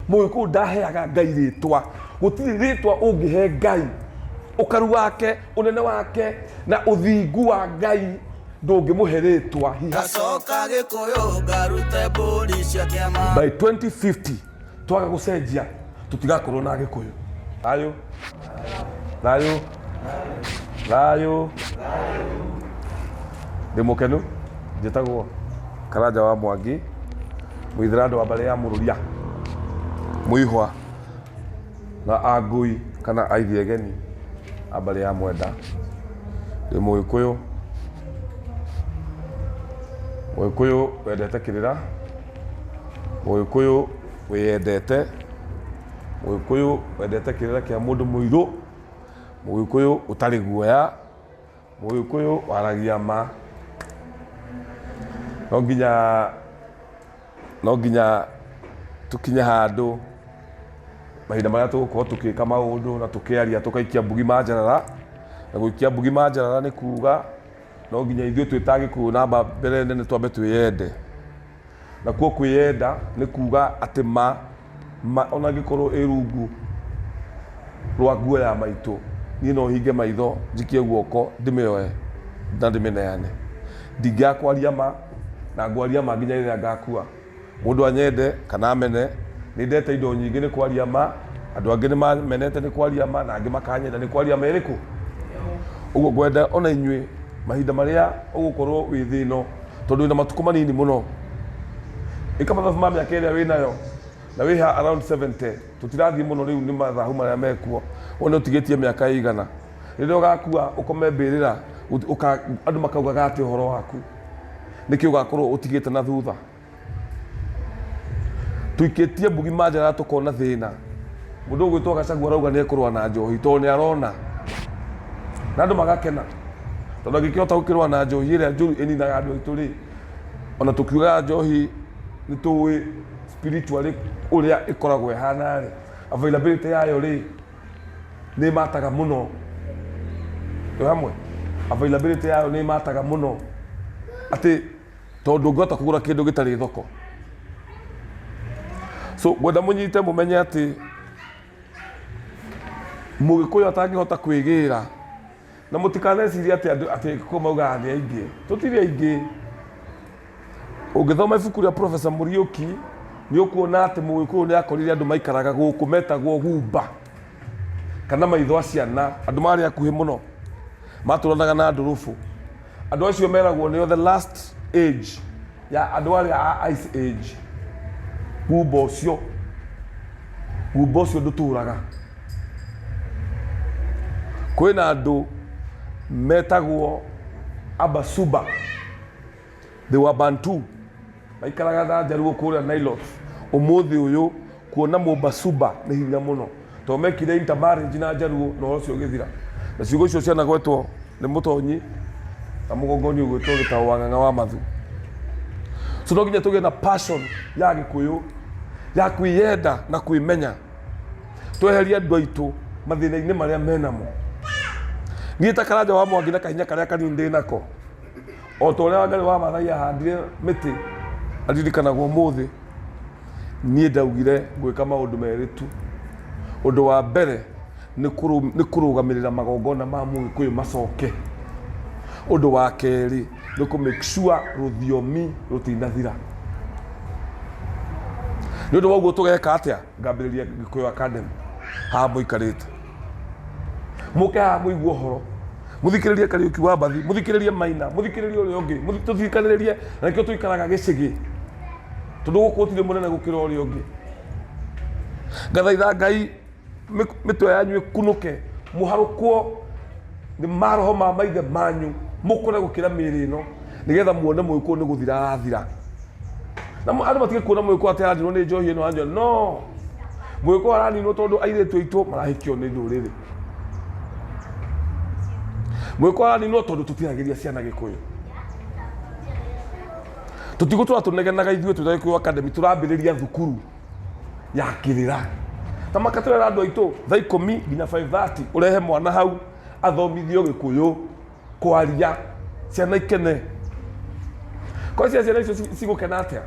Mũgĩkũyũ ndaheaga Ngai ritwa. Gũtirĩ ritwa ũngĩhe Ngai ũkaru wake, ũnene wake na ũthingu wa Ngai ndũngĩmũhe ritwa. By 2050 twaga gũcenjia tũtigakorwo na Gĩkũyũ. Thayũ, thayũ, thayũ. Ndĩ mũkenu, njĩtagwo Karanja wa Mwangi, mũithĩra wa mbarĩ ya Mũrũria, Mũihwa na Angui kana Aithiegeni a mbarĩ ya Mwenda. Ndĩ Mũgĩkũyũ, Mũgĩkũyũ wendete kĩrĩra, Mũgĩkũyũ wĩyendete, Mũgĩkũyũ wendete kĩrĩra kĩa mũndũ mũirũ, Mũgĩkũyũ ũtarĩ guoya, Mũgĩkũyũ waragia ma. No nginya tukinye handũ mahinda marĩa tũgũkorwo tũkĩka maũndũ na tũkĩaria tũkaikia mbugi manjarara. Na gũikia mbugi manjarara nĩ kuga no nginya ithuĩ twĩta Gĩkũyũ namba mbere nene twambe twĩyende. Na kuo kwĩyenda nĩ kuga atĩ ona ngĩkorwo ĩ rungu rwa guoya maitũ, niĩ no hinge maitho njikie guoko ndĩmĩoe na ndĩmĩneane. Ndingĩakwaria ma na ngwaria ma nginya rĩrĩa ngakua. Mũndũ anyende kana amene nĩ ndete indo nyingĩ nĩ kwaria ma, andũ angĩ nĩ mamenete nĩ kwaria ma, na angĩ makanyenda nĩ kwaria ma ĩrĩkũ. Ũguo ngwenda ona inyuĩ mahinda marĩa ũgũkorwo wĩ thĩ ĩno, tondũ wĩna matukũ manini mũno, ĩka mathabu ma mĩaka ĩrĩa wĩnayo na wĩha around 70, tũtirathiĩ mũno rĩu nĩ mathabu marĩa mekuo, wone ũtigĩtie mĩaka ĩigana. Rĩrĩa ũgakua ũkome mbĩrĩra andũ makaugaga atĩ ũhoro waku nĩkĩ ũgakorwo ũtigĩte na thutha. Tuikĩtie mbugi manjarara tũkona thĩna. Mũndũ ũgwĩtwo Gachagua arauga nĩ ekũrũa na njohi tondũ nĩ arona, na andũ magakena tondũ angĩkĩhota gũkĩrũa na njohi ĩrĩa njũru ĩninaga andũ aitũ rĩ, ona tũkiugaga njohi nĩ tũĩ spiritually ũrĩa ĩkoragwo ĩhana rĩ, availability yayo rĩ nĩ mataga mũno. Hamwe availability yayo nĩ mataga mũno, atĩ tondũ ngota kũgũra kĩndũ gĩtarĩ thoko. So gwenda mũnyite mũmenye atĩ Mũgĩkũyũ atangĩhota kwĩgĩra, na mũtikanecirie atĩ Gĩkũyũ maugaga nĩ aingĩ. Tũtirĩ aingĩ. Ũngĩthoma ibuku rĩa Professor Mũriũki nĩ ũkuona atĩ Mũgĩkũyũ nĩ akorire andũ maikaraga gũkũ metagwo Gumba kana maitho a ciana, andũ marĩ akuhĩ mũno matũranaga na ndũrũbũ. Andũ acio meragwo nĩo the last age ya andũ arĩa a ice age. Gumba ũcio ndũtũraga. Kwĩna andũ metagwo Abasuba, they were Bantu, maikaraga na Njaruo kũrĩa Nilotes. Ũmũthĩ ũyũ kuona Mũbasuba nĩ hinya mũno, tondũ mekire intermarriage na Njaruo na ũcio ũgĩthira. Na ciugo icio cianagwetwo nĩ Mũtonyi na Mũgongoni ũgwĩtwo Gĩtaũ wa Ng'ang'a wa Mathu. So no nginya tũgĩe na passion ya Gĩkũyũ ya kwĩyenda na kwĩmenya. Tweherie andũ aitũ mathĩna-inĩ marĩa menamo. Niĩ ta Karanja wa Mwangi na kahinya karĩa kanini ndĩ nako, o ta ũrĩa Wangari wa Maathai ahandire mĩtĩ aririkanagwo ũmũthĩ, niĩ ndaugire gwĩka maũndũ merĩ tu. Ũndũ wa mbere nĩ kũrũgamĩrĩra magongona ma Mũgĩkũyũ macoke. Ũndũ wa kerĩ nĩ kũ make sure rũthiomi rũtinathira. Nĩ ũndũ wa ũguo tũgeka atĩa? Ngambĩrĩria Gikuyu Academy haha mũikarĩte. Mũke haha mũigue ũhoro, mũthikĩrĩrie Kariuki wa Mbathi, mũthikĩrĩrie Maina, mũthikĩrĩrie ũrĩa ũngĩ, tũthikĩrĩrie, na nĩkĩo tũikaraga gĩcĩgĩ, tondũ gũkũ gũtirĩ mũnene gũkĩra ũrĩa ũngĩ. Ngathaitha Ngai mĩtwe yanyu ĩkunũke, mũharũkwo nĩ maroho ma maithe manyu, mũkũre gũkĩra mĩĩrĩ ĩno, nĩgetha muone Mũgĩkũyũ nĩ gũthira arathira. Na andũ matige kuona Mũgĩkũyũ atĩ araninwo nĩ njohi ĩno anjũ. No, Mũgĩkũyũ araninwo tondũ airĩtu aitũ marahikio nĩ ndũrĩrĩ. Mũgĩkũyũ araninwo tondũ tũtiragĩria ciana Gĩkũyũ. Tũtigũtũra tũnegenaga ithuĩ twĩ Gikuyu Academy, tũrambĩrĩria thukuru ya kĩrĩra. Ta makatwĩra andũ aitũ thaa 10 nginya 5:30 ũrehe mwana hau athomithio Gĩkũyũ kwaria, ciana ikene. Kwa ciana icio cigũkena atĩa?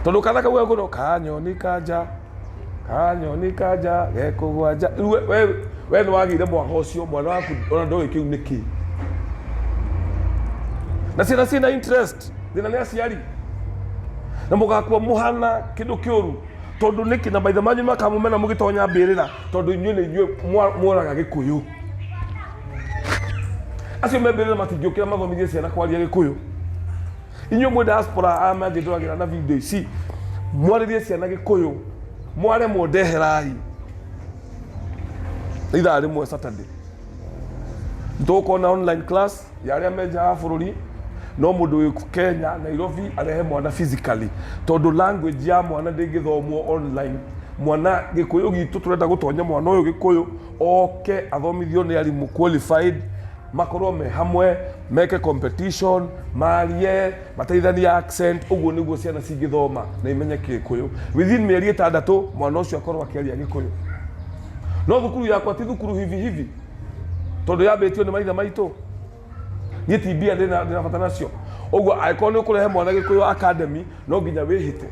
tondu kana kau gakono kanyoni kanja gekugwanja we ni wagire mwaka ucio mwana waku ona ndoĩ kiu niki na ciana ciĩna interest thina nĩ aciari na mũgakua mũhana kĩndũ kĩũru tondu niki na maithe manyu makamũmena mũgĩtonya mbĩrĩra tondu inyuĩ nĩ inyuĩ mworaga Gĩkũyũ. Acio me mbĩrĩra matingĩũkĩra mathomithie ciana kwaria Gĩkũyũ. Inyuĩ mwĩ diaspora amathĩ ndoragĩra na video ici mwarĩrie ciana Gĩkũyũ mware mwendeherai ithaa rĩmwe Saturday. Tũkona online class ya arĩa me nja wa bũrũri no mũndũ wĩ Kenya Nairobi arehe mwana physically tondu language ya mwana ndĩngĩthomwo online. Mwana Gĩkũyũ gitu turenda gũtonya mwana ũyũ Gĩkũyũ oke athomithio nĩ arimũ qualified makorwo me hamwe meke competition marie mateithanie accent ũguo nĩguo ciana cingĩthoma na imenye Gĩkũyũ. Within mĩeri 6 mwana ũcio akorwo akĩaria Gĩkũyũ. No thukuru yakwa ti thukuru hivi tondu yambĩtio nĩ maithe maitũ niĩ ti mbia ndĩna bata nacio. Ũguo angĩkorwo nĩ ũkũrehe mwana Gikuyu Academy no nginya wĩhĩte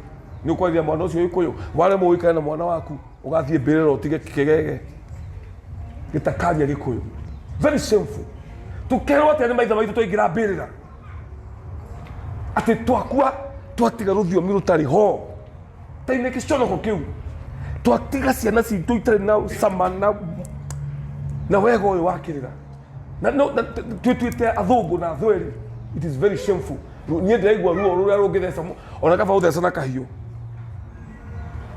nĩ ũkwarĩria mwana ũcio Gĩkũyũ wale mũikare na mwana waku ũgathiĩ mbĩrĩra ũtige kĩgege gĩtakaria Gĩkũyũ. Very shameful. Tukerwo atĩ nĩ maithe maitũ twaingĩra mbĩrĩra atĩ twakua twatiga rũthiomi rũtarĩ ho tainĩ kĩconoko kĩu twatiga ciana citũ itarĩ na cama na wega ũyũ wa kĩrĩra na twĩtuĩte athũngũ na athweri. It is very shameful. Niĩ ndĩraigua ruo rũrĩa rũngĩtheca ona kaba ũtheca na kahiũ.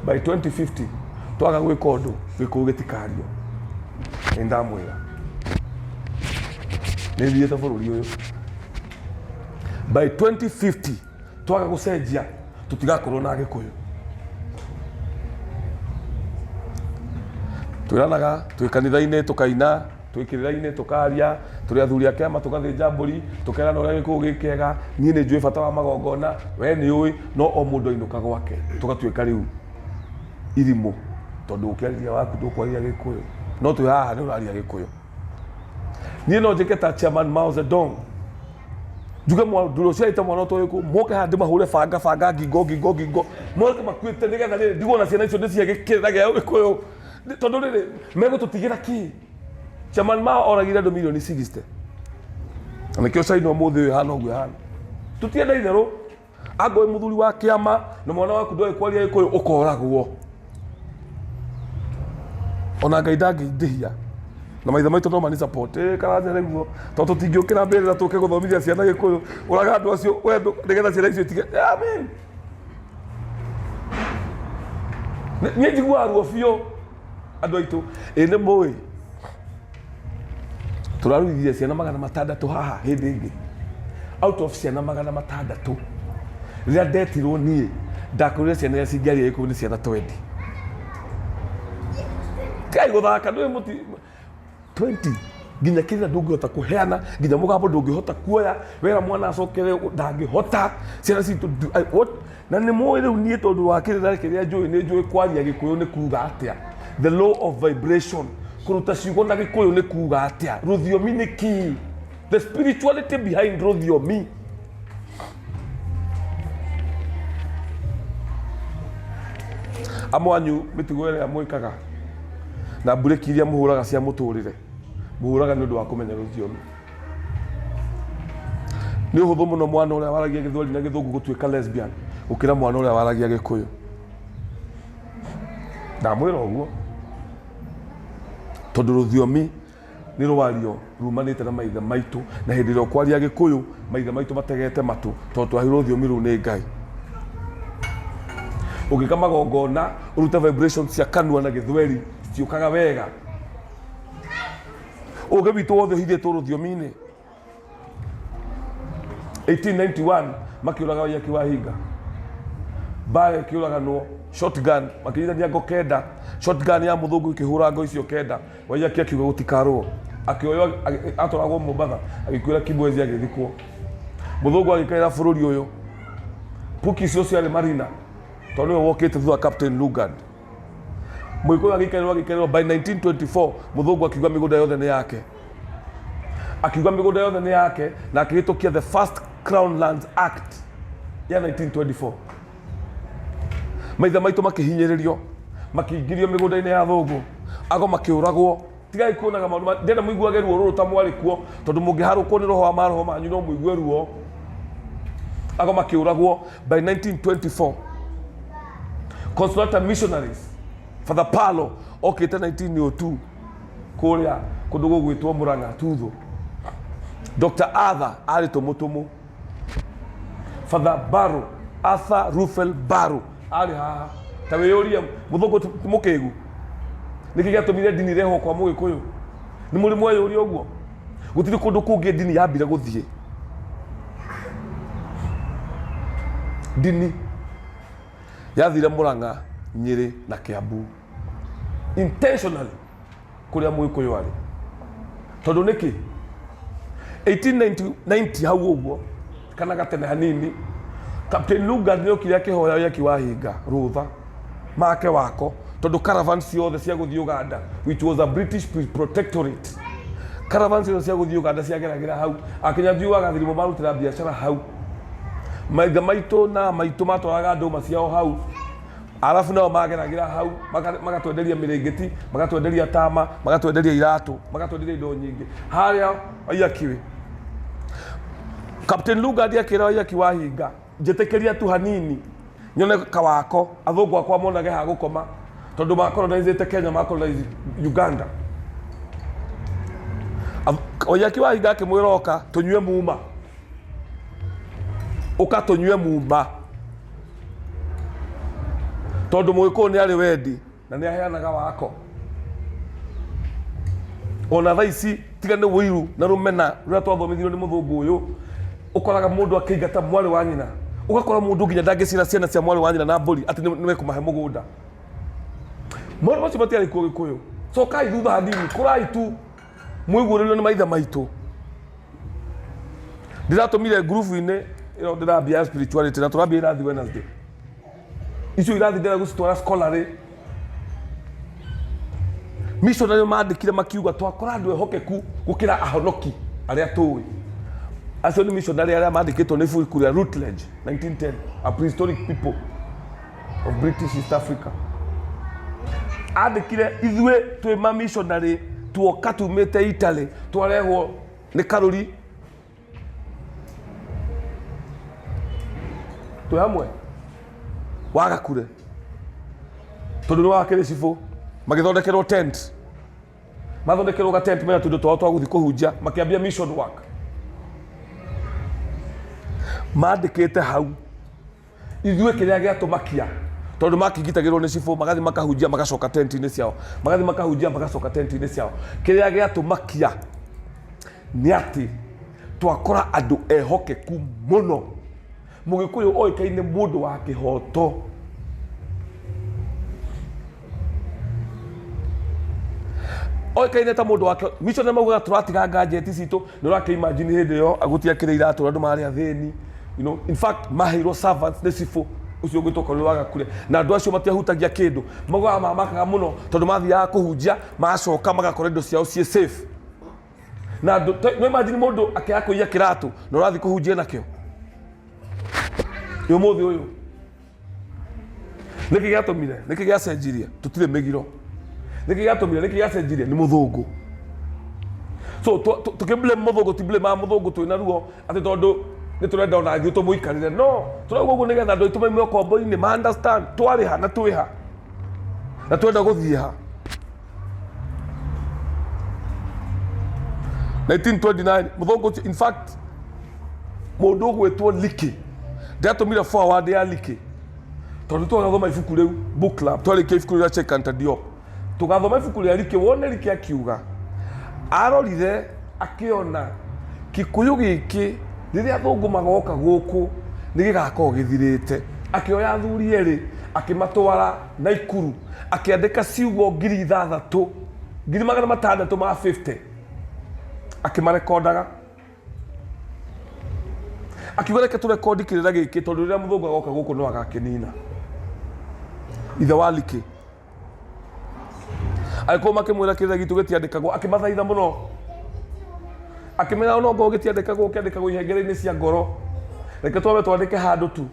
By 2050 twaga gwĩka ũndũ Gĩkũyũ gĩtikario. Nĩ ndamwĩra nĩ thiĩte bũrũri ũyũ. By 2050 twaga gũcenjia tũtigakorwo na Gĩkũyũ. Twĩranaga twĩ kanitha-inĩ tũkaina twĩkĩrĩra-inĩ tũkaria tũrĩ athuri a kĩama tũgathĩnja mbũri tũkerana ũrĩa Gĩkũyũ gĩkĩega. Niĩ nĩ njũĩ bata wa magongona we nĩ ũĩ no o mũndũ ainũka gwake tũgatuĩka rĩu irimũ tondu ũkĩarĩria waku ndũkwarĩria Gĩkũyũ no twĩ haha nĩ ũraria Gĩkũyũ. Niĩ no njĩke ta Chairman Mao Zedong njuge ndũrũ ciaita mwana ũtũ Gĩkũyũ moke haha ndĩmahũre banga ngingo moke makuĩte nĩgetha rĩrĩ ndigona ciana icio ndĩcihe gĩkĩrĩra gĩa Gĩkũyũ tondu rĩrĩ megũtũtigĩra kĩ. Chairman Mao oragire andũ milioni 60 na nĩkĩo caina ũmũthĩ ũyũ hana ũguo hana. Tũtienda itherũ angĩoĩ mũthuri wa kĩama na mwana waku ndoĩ kwaria Gĩkũyũ ũkoragwo. Ona Ngai ndangĩindĩhia na maithe maitũ no mani support karanja nĩguo tondũ tũtingĩũkĩra mbĩrĩra tũke gũthomithia ciana Gĩkũyũ ũraga andũ acio wendo nĩgetha ciana icio itige. Amen. Niĩ njiguaga ruo biũ andũ aitũ nĩ mũĩ tũraruithia ciana 600 haha hĩndĩ ĩngĩ out of ciana 600 rĩrĩa ndetirwo niĩ ndakorire ciana iria cingĩaria Gĩkũyũ nĩ ciana 20. Kai gũthaka ndũĩ mũti 20 nginya kĩrĩa ndũngĩhota kũheana nginya mũgambo ndũngĩhota kuoya wera mwana acokere ndangĩhota ciana citũ na nĩ mũĩ rĩu niĩ tondũ wa kĩrĩa njũĩ nĩ njũĩ kwaria Gĩkũyũ nĩ kuuga atĩa. The law of vibration kuruta ciugo na Gĩkũyũ nĩ kuuga atĩa. Rũthiomi nĩ key. The spirituality behind rũthiomi. Amwanyu mĩtugo ĩrĩa mwĩkaga na mburĩki iria mũhũraga cia mũtũrĩre mũhũraga nĩ ũndũ wa kũmenya rũthiomi. Nĩ ũhũthũ mũno mwana ũrĩa waragia Gĩthweri na Gĩthũngũ gũtuĩka lesbian gũkĩra mwana ũrĩa waragia Gĩkũyũ. Ndamwĩra ũguo tondu rũthiomi nĩ rwario rumanĩte na maithe maitũ na hĩndĩ ĩrĩa ũkwaria Gĩkũyũ maithe maitũ mategete matũ tondũ twahirwo rũthiomi rũu nĩ Ngai. Ũngĩka magongona ũrute vibrations cia kanua na Gĩthweri citiũkaga wega. Ũgĩ witũ wothe ũhithĩtwo rũthiomi-inĩ. 1891 makĩũraga Waiyaki wa Hinga. Mbara ĩkĩũraganwo shotgun makĩnyitithania ngo 9 shotgun ya mũthũngũ ikĩhũra ngo icio 9 Waiyaki akiuga gũtikarwo akĩoywo atwaragwo Mombatha agĩkuĩra Kibwezi agĩthikwo. Mũthũngũ agĩkaĩra bũrũri ũyũ puki icio ciarĩ marina tondũ nĩwe wokĩte thutha Captain Lugard. Mũgĩkũyũ agĩkaĩrwo by 1924 mũthũngũ akiuga mĩgũnda yothe nĩ yake. Akiuga mĩgũnda yothe nĩ yake na akĩhĩtũkia the first Crown Lands Act ya 1924. maitha maitå makihinyiririo makiingirio migunda-ini ya thungu ago makiuragwo tigai kuonaga maundu ndenda muiguage ruo ruru ta mwari kuo tondu mungiharukwo ni roho wa maroho manyu no muigue ruo ago makiuragwo. By 1924 Consolata missionaries Father Paulo okite 1902 kuria kundu gugwitwo Murang'a Tuthu. Dr. Arthur ari tumutumu. Father Baru Arthur Rufel Baru ari haha tawe yoria muthungu mukigu niki giatumire dini reho kwa Mugikuyu ni muri mwe yoria uguo gutiri kundu kungi dini yambire guthie dini yathire Murang'a Nyeri na Kiambu intentionally kuria Mugikuyu ari tondu niki 1890 hau uguo kana gatene hanini Captain Lugard nä å kire akä hoya yaki wahinga rutha make wako tondu caravan ciothe cia gå thiä Uganda which was a British protectorate. Caravan ciothe cia gå thiä Uganda ciageragira hau akinya thiuaga thirimo marutä ra biacara hau maitha maitå na maitå matwaraga ndå maciao hau arabu nao mageragira hau magatwenderia mä rä ngä ti magatwenderia tama magatwenderia iratå magatwenderia indo nyingä harä a aiakiwe. Captain Lugard akä ra aiaki wahinga njetekeria tu hanini nyone kawako athungu akwa monage ha gukoma tondu makolonizete Kenya makolonize Uganda. Oyaki wahinga akimwiroka tunywe muma uka tunywe muma tondu Mugikuyu ni ari wendi na ni aheanaga wako ona thaici tiga ni wiru na rumena ruria twathomithirio ni muthungu uyu ukoraga mundu akĩingata mwari wa nyina ugakora mundu nginya ndangĩcira ciana cia mwari wa nyina na mbũri atĩ nĩ mekũmahe mũgũnda. Maũndũ macio matiarĩ kuo Gĩkũyũ. Cokai thutha hanini kũrai tu mwĩguũrĩrio nĩ maithe maitũ. Ndĩratũmire ngurubu-inĩ ĩyo ndĩrambia spirituality na tũrambia irathi Wednesday. Icio irathi ndĩra gũcitwara scholarly. Missionary maandĩkire makiuga twakora andũ ehokeku gũkĩra ahonoki arĩa tũĩ. Acio ni missionary arĩa maandĩkĩtwo nĩ ibuku rĩa Routledge 1910 a prehistoric people of British East Africa. Andĩkire ithuĩ twĩ ma missionary tuoka tumĩte Italy twarehwo nĩ Karuri twĩ hamwe wagakure tondu nĩ wakĩrĩ cibũ magĩthondekerwo tent mathondekerwo ga tent mena tũndũ twao twa gũthiĩ kũhunjia makĩambia mission work maandĩkĩte hau ithuĩ kĩrĩa gĩatũmakia tondu makĩgitagĩrwo nĩ cibũ magathi makahunjia magacoka tent-inĩ ciao magathi makahunjia magacoka tent-inĩ ciao kĩrĩa gĩatũmakia nĩ atĩ twakora andũ ehokeku mũno. Mũgĩkũyũ oĩkaine mũndũ wa kĩhoto oĩkaine ta mũndũ wa missionary maugaga tũratiga gadget citũ nĩ ũrakĩ imagine hĩndĩ ĩyo agũtiakĩrĩ iratũ andũ marĩ athĩni you know in fact maheirwo servants nĩ cibũ ucio gwĩtwo Karuri wagakure na andũ acio matiahutagia kĩndũ maugaga mamakaga mũno tondũ mathiaga kũhunjia macoka magakora indo ciao ciĩ safe na no imagine mũndũ akĩaga kũiya kĩratũ na ũrathiĩ kũhunjia nakĩo ũmũthĩ ũyũ nĩkĩ gĩatũmire nĩkĩ gĩacenjirie tũtirĩ mĩgiro nĩkĩ gĩatũmire nĩkĩ gĩacenjirie nĩ mũthũngũ so tũkĩblame mũthũngũ ti blame mũthũngũ twĩna ruo atĩ tondũ nĩ tũrenda ona ithuĩ tũmũikarĩre no tũrauga ũguo nĩgetha andũ aitũ maime ũkombo-inĩ ma understand twarĩ ha na twĩ ha na twenda gũthiĩ ha. 1929 mũthũngũ in fact mũndũ ũgwĩtwo Liki ndiatũmire forward ya Liki tondu twathoma ibuku rĩu book club twarĩkia ibuku rĩa Chekanta Diop tugathoma ibuku rĩa Liki wone Liki akiuga arorire akĩona Gikuyu gĩkĩ rĩrĩa athũngũ magoka gũkũ nĩ gĩgakorwo gĩthirĩte akĩoya athuri erĩ akĩmatwara Naikuru akĩandĩka ciugo 6,000 6,650 akĩmarekondaga akiuga reke tũrekondi kĩrĩra gĩkĩ tondũ rĩrĩa mũthũngũ agoka gũkũ no agakĩnina. Ithe wa Liki agĩkorwo makĩmwĩra kĩrĩra gitũ gĩtiandĩkagwo akĩmathaitha mũno akĩmera no ngorwo gĩtiandĩkagwo kĩandĩkagwo ihengere-inĩ cia ngoro reke twambe twandĩke handũ tu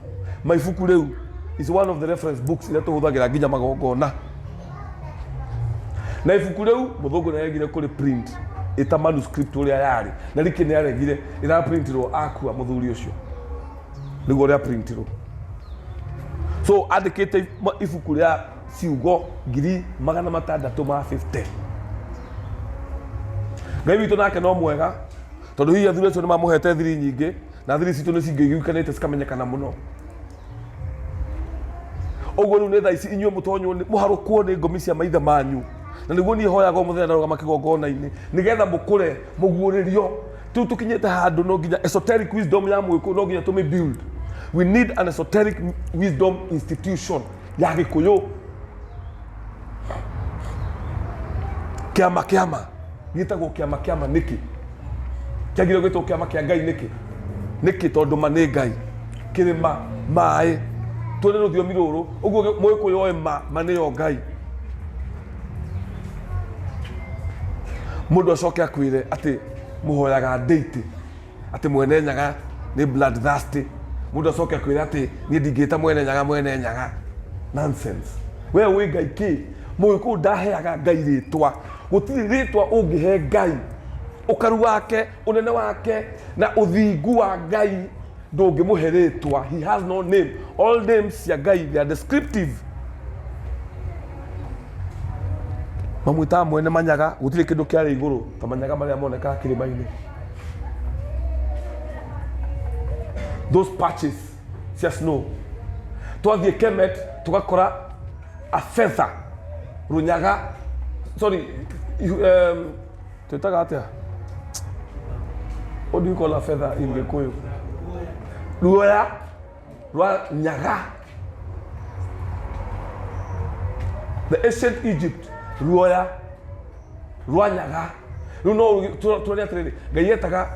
maibuku rĩu is one of the reference books iria tuhuthagira nginya magongona. Na ibuku riu muthungu nĩaregire kũrĩ print ita manuscript uria yari na riki nĩaregire ira printirwo akua muthuri ucio niguo ria printirwo. So andikite ibuku ria ciugo 650. Ngai witũ nake no mwega tondu hihi athuri acio nĩ mamuhete thiri nyingĩ na thiri citũ nĩ cingĩiguĩkanĩte cikamenyekana mũno. Ũguo rĩu nĩ thaa ici inyuĩ mũtonyo mũharũkwo nĩ ngomi cia maithe manyu na nĩguo niĩ hoyaga mũthenya ndarũgama kĩgongona-inĩ nĩgetha mũkũre mũguũrĩrio. Rĩu tũkinyĩte handũ no nginya esoteric wisdom ya Mũgĩkũyũ no nginya tũmĩ build. We need an esoteric wisdom institution ya Gĩkũyũ. Kĩama gĩtagwo kĩama nĩkĩ? Kĩagire gwĩtwo kĩama kĩa Ngai nĩkĩ? Nĩkĩ tondũ ma nĩ Ngai. Kĩrĩma, maĩ, twone rũthiomi rũrũ. Ũguo Mũgĩkũyũ oĩ ma nĩyo Ngai. Mũndũ acoke akwĩre atĩ mũhoyaga deity, atĩ Mwene Nyaga nĩ bloodthirsty. Mũndũ acoke akwĩre atĩ niĩ ndingĩta Mwene Nyaga. Nonsense. We wĩ Ngai kĩ? Mũgĩkũyũ ndaheaga Ngai rĩtwa. Gũtirĩ rĩtwa ũngĩhe Ngai ũkaru wake, ũnene wake na ũthingu wa Ngai ndũngĩmũhe rĩtwa. He has no name. All names cia Ngai they are descriptive. Mamwĩtaga Mwene Manyaga, gũtirĩ kĩndũ kĩarĩ igũrũ ta manyaga marĩa monekaga kĩrĩma-inĩ. Those patches cia snow. Twathiĩ Kemet tũgakora a feather runyaga, sorry, twĩtaga atĩa? What do you call a feather in Gikuyu? Ruoya rwa nyaga. The ancient Egypt ruoya rwa nyaga. Rĩu no tũrĩa atĩrĩrĩ, Ngai etaga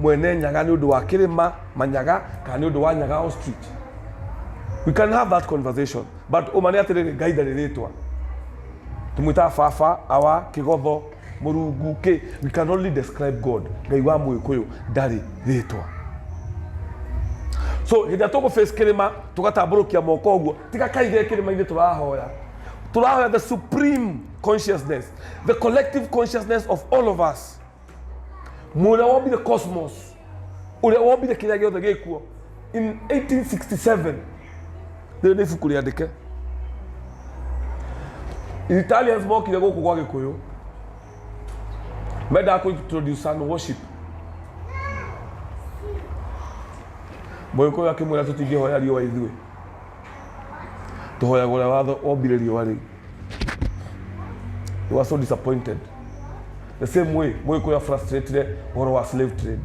Mwene Nyaga nĩ ũndũ wa kĩrĩma manyaga kana nĩ ũndũ wa nyaga ostrich. We can have that conversation, but ũmane atĩrĩrĩ, Ngai ndarĩ rĩtwa. Tumwĩtaga baba, awa, kĩgotho, mũrungu kĩ. We can only describe God. Ngai wa Mũgĩkũyũ ndarĩ rĩtwa. So hĩndĩ tũgũ face kĩrĩma tũgatambũrũkia moko ũguo tiga kaige kĩrĩma-inĩ tũrahoya the supreme consciousness, the collective consciousness of all of us. Mũrĩa wombire cosmos, ũrĩa wombire kĩrĩa gĩothe gĩkuo. In 1867 rĩrĩ nĩ ibuku rĩandĩke. Italians mokire gũkũ gwa Gĩkũyũ mendaga kũ-introduce sun worship. Mũgĩkũyũ akĩmwĩra tũtingĩhoya riũa ithuĩ, tũhoyaga ũrĩa wombire riũa rĩu. They were so disappointed. The same way Mũgĩkũyũ frustrated ũhoro wa slave trade.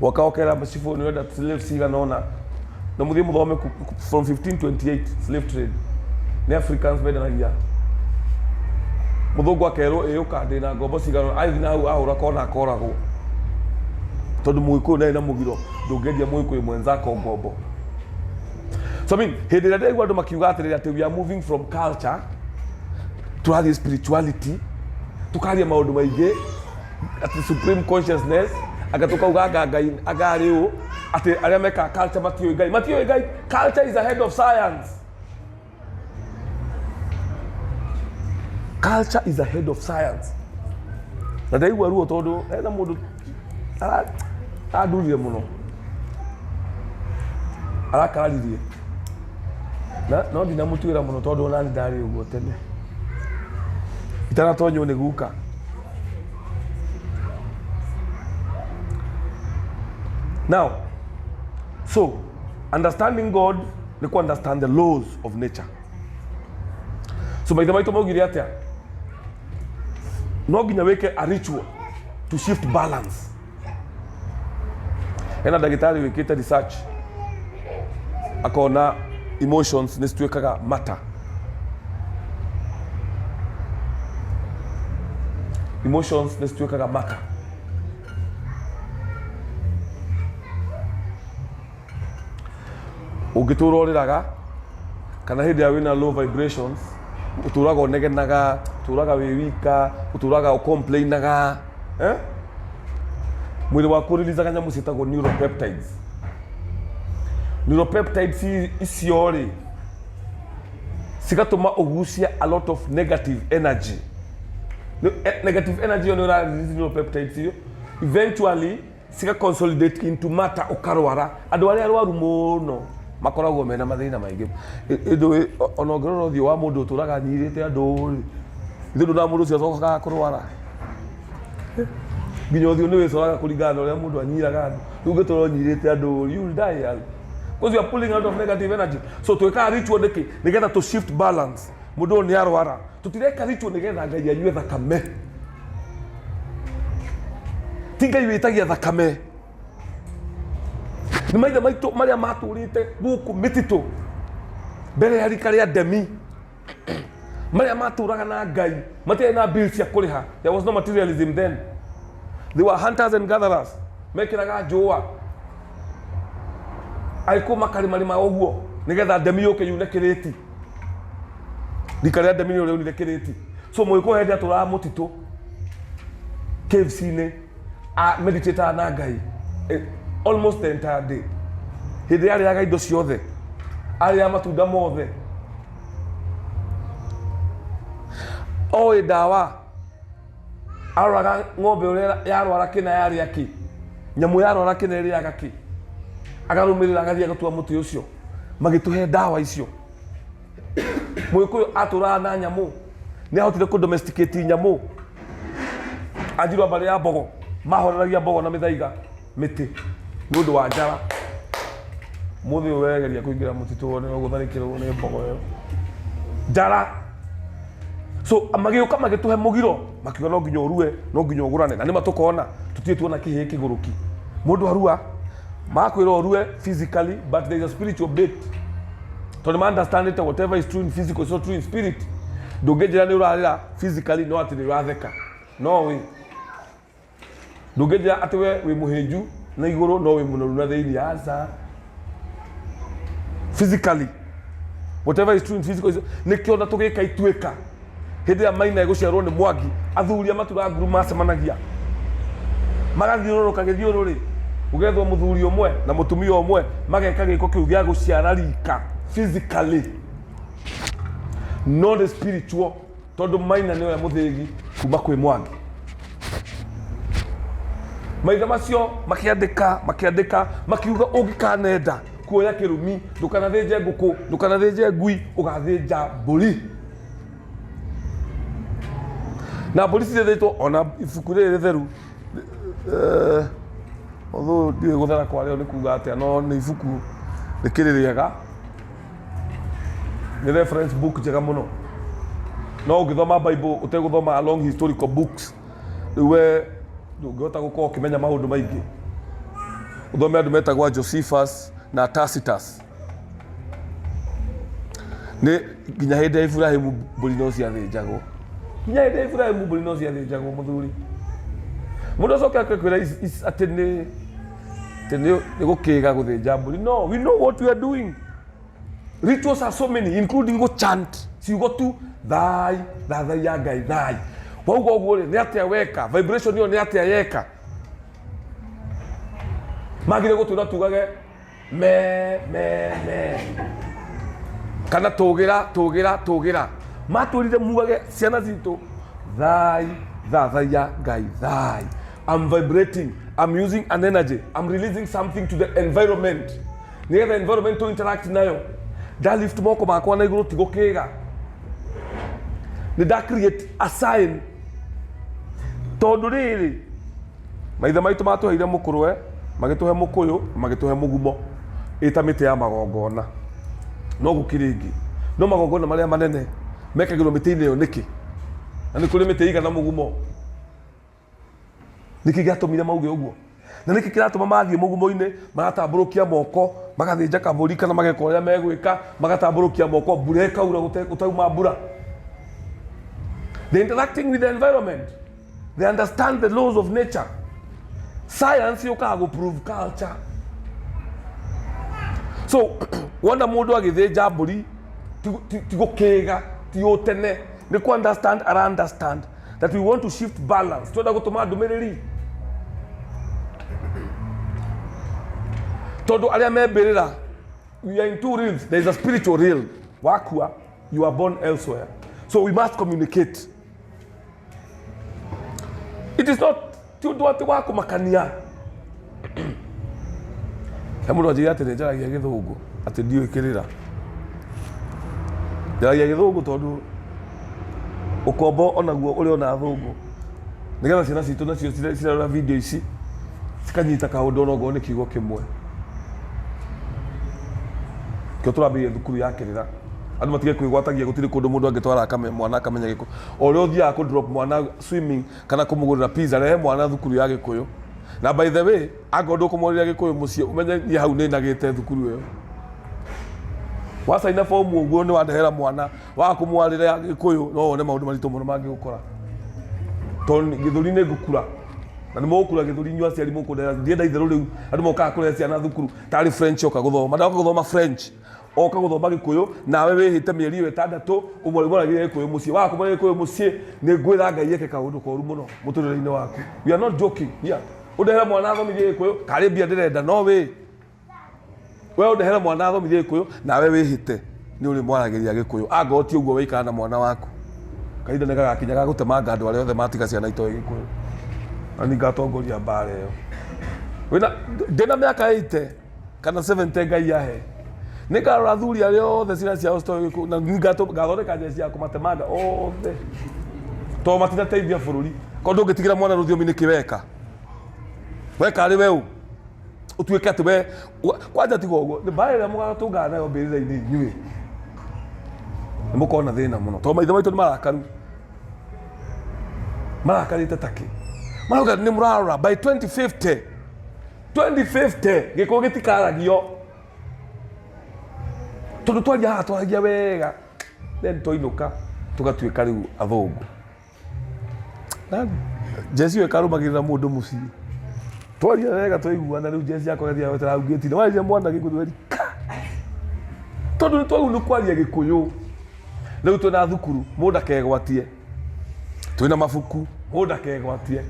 Wakaokera macibu nĩ wenda slaves cigana ũna na mũthiĩ mũthome from 1528 slave trade nĩ Africans mendanagia. Mũthũngũ akerwo ũka ndĩna ngombo cigana aithi na hau ahũra kona akoragwo tondũ Mũgĩkũyũ ndarĩ na mũgiro ndũngĩendia Mũgĩkũyũ mwenzako ngombo. So I mean hĩndĩ ĩrĩa ndĩraigua andũ makiuga atĩrĩrĩ atĩ we are moving from culture to spirituality, tukaria maũndũ maingĩ at the supreme consciousness, agatukauga Ngai agari ũũ atĩ arĩa meka culture matiũĩ Ngai. Culture is ahead of science. Culture is ahead of science. Na ndaigua ruo tondũ ena mũndũ adurire mũno arakaririe na no ndinamũtuĩra mũno tondũ ona ndarĩ ũguo tene itanatonywo nĩ guka. Now, so understanding God ni ku understand the laws of nature. So maithe maitũ maugire atĩa? No nginya weke a ritual to shift balance. Ena ndagĩtarĩ wĩkĩte research akona emotions nĩ cituĩkaga matter. Emotions nĩ cituĩkaga matter. Ũngĩtũra ũrĩraga kana hĩndĩ ya wĩna low vibrations ũtũraga ũnegenaga, ũtũraga wĩ wika, ũtũraga ũcomplainaga, mwĩrĩ waku ũrilizaga nyamũ ciĩtagwo neuropeptides. Neuropeptides icio rĩ cigatũma ũgucia a lot of negative energy. Negative energy on your neuropeptides eventually ciga consolidate into matter ũkarwara. Andũ arĩa arwaru mũno makoragwo mena mathĩna maingĩ. Ĩndũ onongororo ũthiũ wa mũndũ ũtũraga nyirĩte andũ ithũ na mũndũ ũcio acokaga kũrwara. Nginya ũthiũ nĩ wĩcoraga kũringana na ũrĩa mũndũ anyiraga andũ. Rĩu ũngĩtũra nyirĩte andũ you will die. Because you are pulling out of negative energy. So twĩkaga ritual nĩkĩ? Nĩgetha to shift balance. Mũndũ nĩ arwara. Tũtireka ritual nĩgetha Ngai anyue thakame. Ti Ngai wĩtagia thakame. Nĩ maithe maitũ marĩa matũrĩte gũkũ mĩtitũ mbere ya rika rĩa ndemi. Marĩa matũraga na Ngai matiarĩ na bills cia kũrĩha. There was no materialism then. They were hunters and gatherers. Mekĩraga njũa. Aiko makarĩmarĩma ũguo nĩgetha ndemi yũke yune kĩrĩti. Rika rĩa ndemi nĩrĩo rĩunire kĩrĩti. So mũgĩkũyũ hĩndĩ atũraga mũtitũ caves-inĩ meditator na Ngai almost the entire day. Hĩndĩ arĩaga indo ciothe, arĩa matunda mothe. Oĩ ndawa aroraga ng'ombe ũrĩa yarwara kĩna yarĩa kĩ, nyamũ yarwara kĩna ĩrĩaga kĩ, agarũmĩrĩra agathiĩ agatua mũtĩ ũcio, magĩtũhe ndawa icio. Mũgĩkũyũ atũraga na nyamũ, nĩ ahotire kũdomesticate nyamũ. Anjirũ mbarĩ ya mbogo mahoreragia mbogo na mĩthaiga mĩtĩ nĩ ũndũ wa njara. Mũthĩ ũyũ wegeria kũingĩra mũtitũ wone no gũtharĩkĩrwo nĩ mbogo ĩyo. Njara. So magĩũka magĩtũhe mũgiro makiuga no nginya ũrue, no nginya ũgũrane. Na nĩ matũkona tũtirĩ tuona kĩhĩĩ kĩgũrũki. Mũndũ arua makwĩra ũrue physically but there is a spiritual bit. Tondũ ma understand it, whatever is true in physical is not true in spirit. Ndũngĩnjĩra nĩ ũrarĩra physically no atĩ nĩ ũratheka. No way. Ndũngĩnjĩra atĩ we wĩ mũhĩnju na igũrũ no wĩ mũnoru na thĩinĩ aca. Physically whatever is true in physical is nĩkĩo na tũgĩka ituĩka. Hĩndĩ ya Maina gũciarwo nĩ Mwangi athuri a matura nguru macemanagia. Magathiũrũrũka gĩthiũrũrĩ. Ũgethwo mũthuri ũmwe na mũtumia ũmwe mageka gĩko kĩu gĩa gũciara rika physically not spiritual. Tondũ Maina nĩwe mũthĩgi kuma kwĩ Mwangi. Maithe macio makĩandĩka makiuga ũngĩkanenda kuoya kĩrumi ndũkanathĩnje ngũkũ ndũkanathĩnje ngui ũgathĩnja mbũri. Na mbũri cithĩnjĩtwo ona ibuku rĩrĩ rĩtheru although ndiũĩ gũthera kwarĩo nĩ kuga atĩa no nĩ ibuku rĩkĩrĩ rĩega. Nĩ reference book njega mũno. No ũngĩthoma Bible ũtegũthoma long historical books rĩu we ndũngĩhota gũkorwo ũkĩmenya maũndũ maingĩ. Ũthome andũ metagwo Josephus na Tacitus. Nĩ nginya hĩndĩ ya Ibrahimu mbũri no ciathĩnjagwo. Nginya hĩndĩ ya Ibrahimu mbũri no ciathĩnjagwo mũthuri. Mũndũ acoke akakwĩra atĩ nĩ gũkĩga gũthĩnja mbũri. No, we know what we are doing. Rituals are so many including go chant. Ciugo tu thai ya Ngai thai. Wauga ũguo rĩ nĩ atĩa weka, vibration ĩyo nĩ atĩa yeka. Magire gũtũra tugage me kana tũgĩra matũrire mugage ciana citũ thai ya Ngai thai. I'm vibrating, I'm using an energy, I'm releasing something to the environment. Nĩgetha environment to interact nayo. Da lift moko makwa na igũrũ tigũkĩga. Nĩ da create a sign. Tondũ rĩrĩ maithe maitũ matũheire mũkũrwe magĩtũhe mũkũyũ magĩtũhe mũgumo ĩta mĩtĩ ya magongona. No gũkĩrĩ ĩngĩ no magongona marĩa manene mekagĩrwo mĩtĩ-inĩ ĩyo nĩkĩ? Na nĩ kũrĩ mĩtĩ igana mũgumo. Nĩkĩ gĩatũmire mauge ũguo? Na nĩkĩ kĩratũma mathiĩ mũgumo-inĩ magatambũrũkia moko magathĩnja kabũri kana mageka ũrĩa megwĩka magatambũrũkia moko mbura ĩkaura gũtauma mbura? They're interacting with the environment. They understand the laws of nature. Science yũkaga gũ-prove culture. So wona mũndũ agĩthĩnja mbũri ti gũkĩga ti ũtene nĩ ku understand that we want to shift balance. Twenda gũtũma ndũmĩrĩri. Tondũ arĩa membĩrĩra we are in two realms. There is a spiritual realm. Wakua You are born elsewhere. So we must communicate. It is not to ati wako makania. Hemu roji ati ne jara githungu ati ndio ikirira. Jara githungu tondu ukombo onaguo uri ona thungu. Nigetha ciana citu nacio cirarora video ici cikanyita kaundu onogo ni kiugo kimwe. Kio turabirie thukuru ya kirira. Andu matige kwigwatagia gutiri kundu mundu angitwara mwana akamenya giko. Ore uthia ku drop mwana swimming kana kumugurira pizza rehe mwana thukuru ya Gikuyu. Na by the way, agondo kumurira Gikuyu mucie umenye ni hau ni nagite thukuru iyo. Wasaina form uguo ni wandehera mwana wa kumwarira Gikuyu no one maundu maritu muno mangi gukora. Ton githuri ni gukura. Na ni mukura githuri nyu aciari mukundera ndienda itheru riu andu moka kurecia ciana thukuru tari French oka guthoma ndaka guthoma French oka guthoma Gikuyu nawe wihite mieri 6 umwe moragire Gikuyu mucie wako moragire Gikuyu mucie ni ngwira Ngai eke kaundu koru muno muturire-ini waku. We are not joking here. Udehera mwana athomithie Gikuyu karibia ndirenda no we udehera mwana athomithie Gikuyu nawe wihite ni uri mwaragiria Gikuyu anga ti uguo weikana na mwana waku kahinda nega gakinya ga gutemanga andu aria othe matiga ciana itoe Gikuyu ani gatongoria mbare yo wina ndina miaka 80 kana 70 Ngai yahe nikarora thuri aria othe ciana ciao citoe Gikuyu na gathondeka njeci ya kumatemanga othe to matinateithia bururi ko ndungitigira mwana ruthiomi ni kiweka weka ari weu utuike ati we kwanja tigo uguo ni mbare ria mugatungana nayo mbirira-ini inyui ni mukona thina muno to maithe maitu ni marakarite taki maroga ni murarora by 2050 Gikuyu gitikaragio tondu twaragia wega then toinuka tugatuika riu athungu na Jesi we karumagirira mundu mucii twaria wega twaiguana riu Jesi akogeria wetera ugitine waje mwana Gikuyu tondu twagu ni kwaria Gikuyu riu twina thukuru mundu akegwatie twina mabuku mundu akegwatie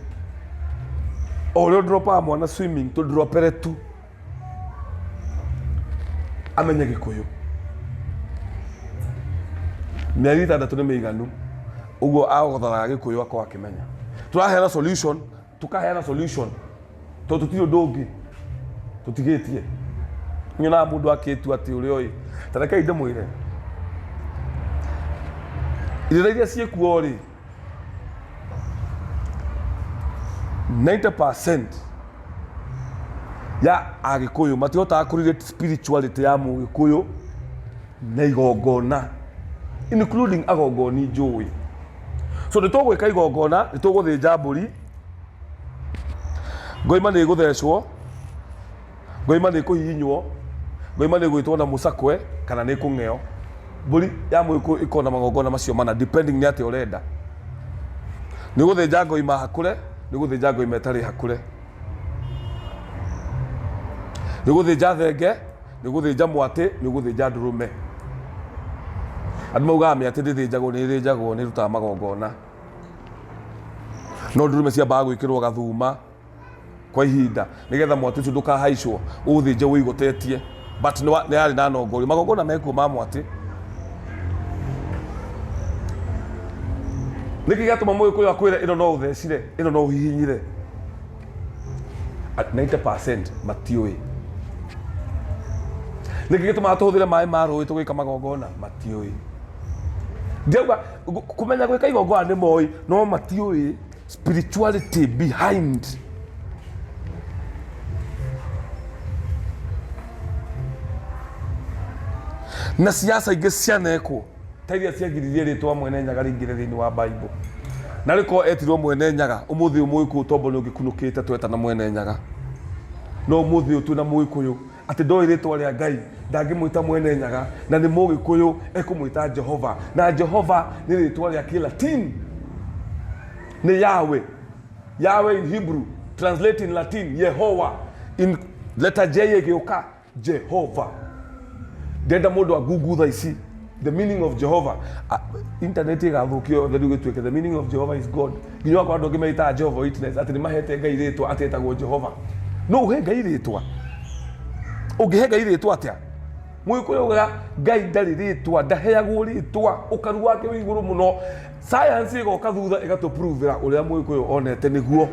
ore dropa mwana swimming to dropere tu amenye Gikuyu mieri 6 ni miganu uguo agothara Gikuyu akwa akimenya turaheana solution tukaheana solution to tutio ndungi tutigitie nyona mundu akitu ati uri oi tareka inde mwire iria ciekuo ri 90% ya Agikuyu matihota kurelate spirituality ya Mugikuyu na igongona including agongoni njui. So nitugwika igongona nituguthinja mburi ngoima ni guthecwo ngoima ni kuhihinywo ngoima ni gwitwo na musakwe kana ni kung'eo mburi ya Mugikuyu ikona magongona macio mana depending ni ati urenda ni guthinja ngoima hakure ni guthinja ngoima itari hakure ni guthinja thenge ni guthinja mwati ni guthinja ndurume andu maugaga ati ndithinjagwo ni rutaga magongona no ndurume ciambaga gwikirwo gathuma kwa ihinda nigetha mwati ucio ndukahaicwo uthinje wigotetie but ni yari na nongori magongona mekuo ma mwati niki gatuma Mugikuyu akwire ino no uthecire ino no uhihinyire 90% matiui niki gituma atuhuthire mai ma rui tugika magongona matiui ndeuga kumenya gwika igongona ni moi no matiui spirituality behind na siasa ingi cianeko tairia ciagiririe ritwa mwene nyaga ringire thiini wa Bible na riko etirwo mwene nyaga umuthi Mugikuyu tombo ni ugikunukite tweta na mwene nyaga no umuthi utu na Mugikuyu ati ndoi ritwa ria Ngai ndangimwita mwene nyaga na ni Mugikuyu ekumwita Jehova na Jehova ni ritwa ria Kilatini ni Yahweh in Hebrew translate in Latin Yehowa in letter J geuka Jehova ndenda mundu agugu tha ici the meaning of Jehovah internet igathukio the rugituike the meaning of Jehovah is God nginya kwa andu ngimeita Jehovah witness ati ni mahete Ngai ritwa atetagwo Jehova no uhe Ngai ritwa ungihe Ngai ritwa atia Mũgĩkũyũ ugaga Ngai ndarĩ rĩtwa, ndaheagwo rĩtwa, ũkaru wake wĩ igũrũ mũno. Science ĩgoka thutha ĩgatũpruvĩra ũrĩa Mũgĩkũyũ onete nĩguo.